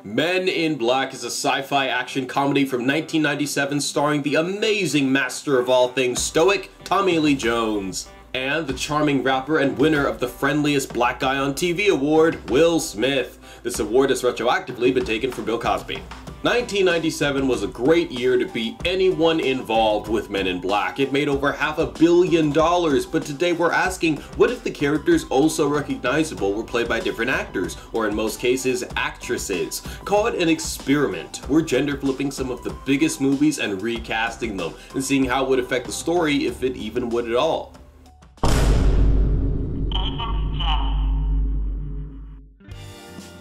Men in Black is a sci-fi action comedy from 1997 starring the amazing master of all things stoic, Tommy Lee Jones, and the charming rapper and winner of the Friendliest Black Guy on TV award, Will Smith. This award has retroactively been taken from Bill Cosby. 1997 was a great year to be anyone involved with Men in Black. It made over $500 million, but today we're asking, what if the characters also recognizable were played by different actors, or in most cases, actresses? Call it an experiment. We're gender flipping some of the biggest movies and recasting them, and seeing how it would affect the story, if it even would at all.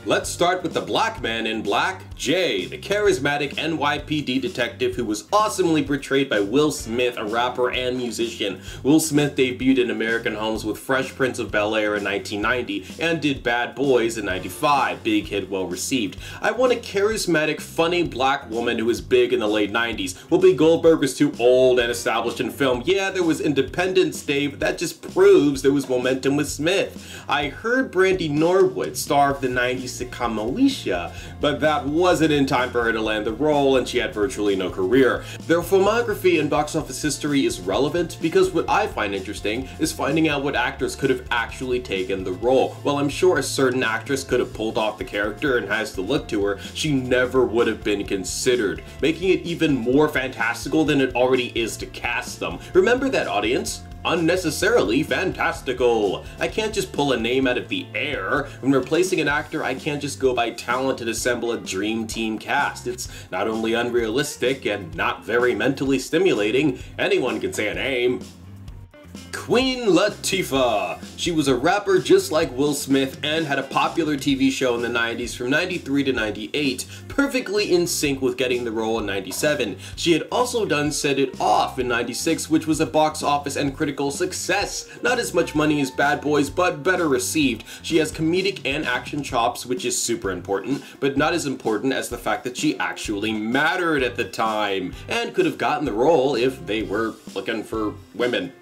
Let's start with the black man in Black, Jay, the charismatic NYPD detective who was awesomely portrayed by Will Smith, a rapper and musician. Will Smith debuted in American Homes with Fresh Prince of Bel-Air in 1990 and did Bad Boys in 95, big hit, well received. I want a charismatic, funny black woman who was big in the late 90s. Whoopi Goldberg was too old and established in film. Yeah, there was Independence Day, but that just proves there was momentum with Smith. I heard Brandy Norwood, star of the 90s sitcom Alicia, but that wasn't in time for her to land the role, and she had virtually no career. Their filmography and box office history is relevant because what I find interesting is finding out what actors could have actually taken the role. While I'm sure a certain actress could have pulled off the character and has the look to her, she never would have been considered, making it even more fantastical than it already is to cast them. Remember that, audience? Unnecessarily fantastical. I can't just pull a name out of the air. When replacing an actor, I can't just go by talent and assemble a dream team cast. It's not only unrealistic and not very mentally stimulating, anyone can say a name. Queen Latifah. She was a rapper just like Will Smith and had a popular TV show in the 90s from 93 to 98, perfectly in sync with getting the role in 97. She had also done Set It Off in 96, which was a box office and critical success. Not as much money as Bad Boys, but better received. She has comedic and action chops, which is super important, but not as important as the fact that she actually mattered at the time, and could have gotten the role if they were looking for women.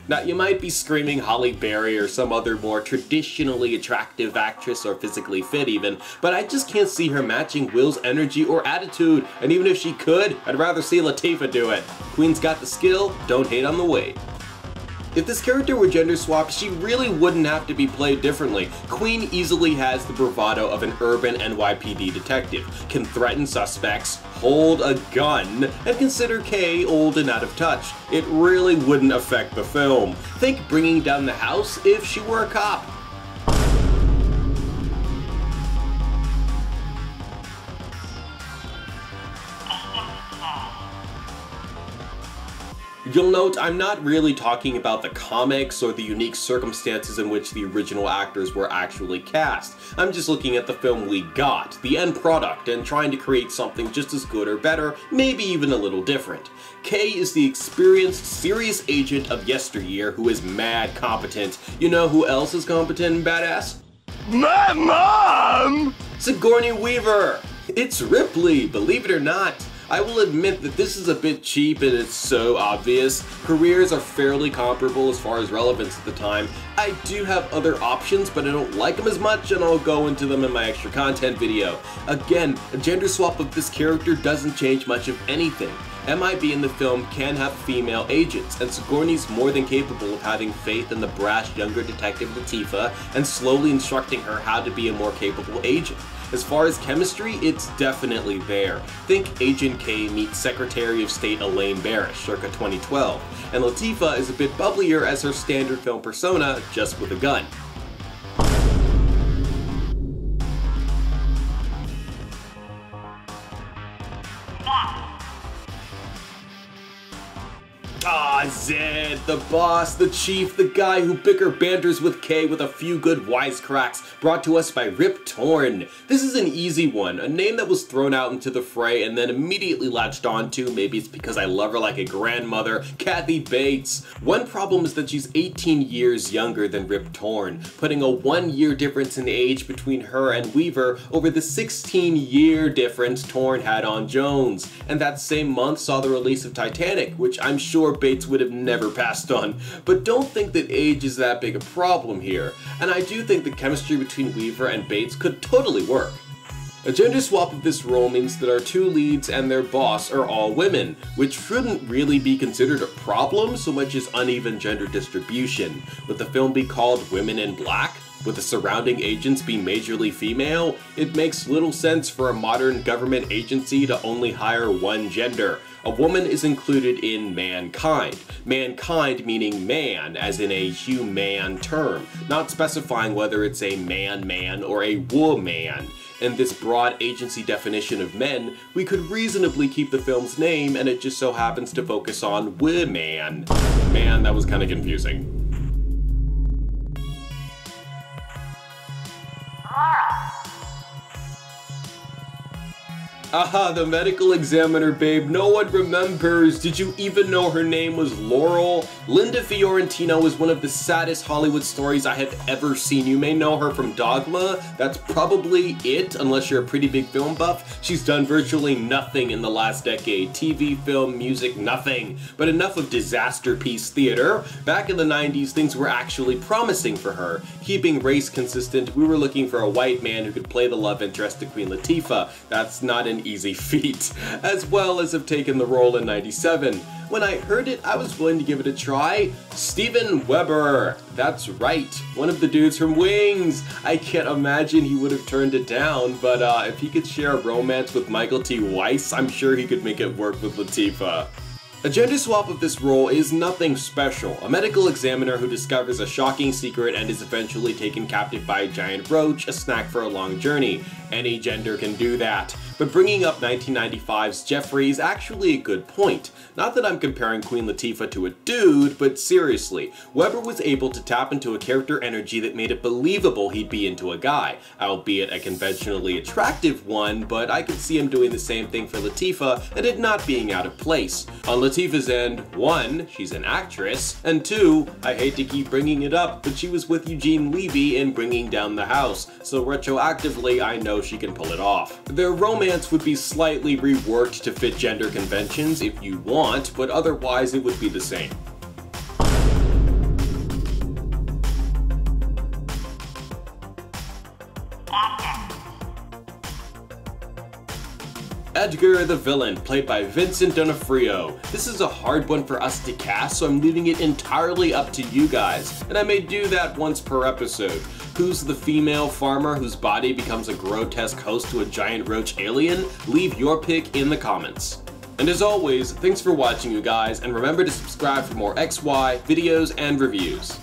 Now, you might be screaming Halle Berry or some other more traditionally attractive actress or physically fit even, but I just can't see her matching Will's energy or attitude, and even if she could, I'd rather see Latifah do it. Queen's got the skill, don't hate on the weight. If this character were gender swapped, she really wouldn't have to be played differently. Queen easily has the bravado of an urban NYPD detective, can threaten suspects, hold a gun, and consider Kay old and out of touch. It really wouldn't affect the film. Think Bringing Down the House if she were a cop. You'll note I'm not really talking about the comics or the unique circumstances in which the original actors were actually cast. I'm just looking at the film we got, the end product, and trying to create something just as good or better, maybe even a little different. Kay is the experienced, serious agent of yesteryear who is mad competent. You know who else is competent and badass? My mom! Sigourney Weaver! It's Ripley, believe it or not. I will admit that this is a bit cheap and it's so obvious. Careers are fairly comparable as far as relevance at the time. I do have other options, but I don't like them as much, and I'll go into them in my extra content video. Again, a gender swap of this character doesn't change much of anything. MIB in the film can have female agents, and Sigourney's more than capable of having faith in the brash younger detective Latifah and slowly instructing her how to be a more capable agent. As far as chemistry, it's definitely there. Think Agent K meets Secretary of State Elaine Barish, circa 2012, and Latifah is a bit bubblier as her standard film persona, just with a gun. Ah, Zed, the boss, the chief, the guy who bicker banters with Kay with a few good wisecracks, brought to us by Rip Torn. This is an easy one, a name that was thrown out into the fray and then immediately latched onto, maybe it's because I love her like a grandmother, Kathy Bates. One problem is that she's 18 years younger than Rip Torn, putting a 1-year difference in age between her and Weaver over the 16-year difference Torn had on Jones. And that same month saw the release of Titanic, which I'm sure Bates would have never passed on. But don't think that age is that big a problem here, and I do think the chemistry between Weaver and Bates could totally work. A gender swap of this role means that our two leads and their boss are all women, which shouldn't really be considered a problem so much as uneven gender distribution. Would the film be called Women in Black? Would the surrounding agents be majorly female? It makes little sense for a modern government agency to only hire one gender. A woman is included in mankind. Mankind meaning man, as in a human term, not specifying whether it's a man or a woman. In this broad agency definition of men, we could reasonably keep the film's name, and it just so happens to focus on women. Man, that was kind of confusing. Aha, the medical examiner babe, no one remembers. Did you even know her name was Laurel? Linda Fiorentino is one of the saddest Hollywood stories I have ever seen. You may know her from Dogma. That's probably it, unless you're a pretty big film buff. She's done virtually nothing in the last decade. TV, film, music, nothing. But enough of disaster piece theater. Back in the 90s, things were actually promising for her. Keeping race consistent, we were looking for a white man who could play the love interest to Queen Latifah. That's not an easy feat, as well as have taken the role in '97. When I heard it, I was willing to give it a try. Steven Weber, that's right, one of the dudes from Wings. I can't imagine he would have turned it down, but if he could share a romance with Michael T. Weiss, I'm sure he could make it work with Latifah. A gender swap of this role is nothing special. A medical examiner who discovers a shocking secret and is eventually taken captive by a giant roach, a snack for a long journey. Any gender can do that. But bringing up 1995's Jeffrey is actually a good point. Not that I'm comparing Queen Latifah to a dude, but seriously, Weber was able to tap into a character energy that made it believable he'd be into a guy, albeit a conventionally attractive one, but I could see him doing the same thing for Latifah and it not being out of place. On Latifah's end, 1, she's an actress, and 2, I hate to keep bringing it up, but she was with Eugene Levy in Bringing Down the House, so retroactively I know she can pull it off. Their romance would be slightly reworked to fit gender conventions if you want, but otherwise it would be the same. Edgar the villain, played by Vincent D'Onofrio. This is a hard one for us to cast, so I'm leaving it entirely up to you guys, and I may do that once per episode. Who's the female farmer whose body becomes a grotesque host to a giant roach alien? Leave your pick in the comments. And as always, thanks for watching you guys, and remember to subscribe for more ExxWhy videos and reviews.